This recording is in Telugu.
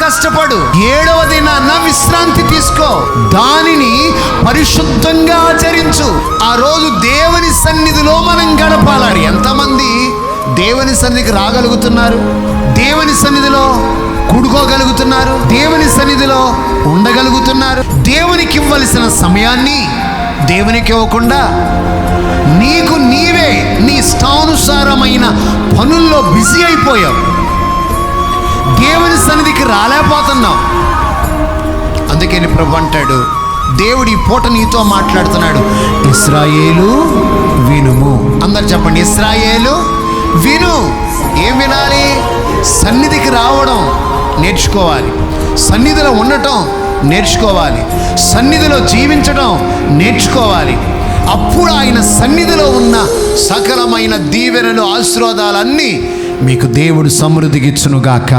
కష్టపడు, 7వ దినాన విశ్రాంతి తీసుకో, దానిని పరిశుద్ధంగా ఆచరించు. ఆ రోజు దేవుని సన్నిధిలో మనం గడపాలని. ఎంతమంది దేవుని సన్నిధికి రాగలుగుతున్నారు? దేవుని సన్నిధిలో కూడుకోగలుగుతున్నారు? దేవుని సన్నిధిలో ఉండగలుగుతున్నారు? దేవునికి ఇవ్వవలసిన సమయాన్ని దేవునికి ఇవ్వకుండా నీకు నీవే నీ ఇష్టానుసారమైన పనుల్లో బిజీ అయిపోయావు. దేవుని సన్నిధికి రాలేకపోతున్నావు. అందుకని ప్రభు అంటాడు, దేవుడి పూట నీతో మాట్లాడుతున్నాడు, ఇశ్రాయేలు వినుము. అందరు చెప్పండి, ఇశ్రాయేలు విను. ఏం వినాలి? సన్నిధికి రావడం నేర్చుకోవాలి, సన్నిధిలో ఉండటం నేర్చుకోవాలి, సన్నిధిలో జీవించడం నేర్చుకోవాలి. అప్పుడు ఆయన సన్నిధిలో ఉన్న సకలమైన దీవెనలు, ఆశీర్వాదాలన్నీ మీకు దేవుడు సమృద్ధిగిచ్చునుగాక.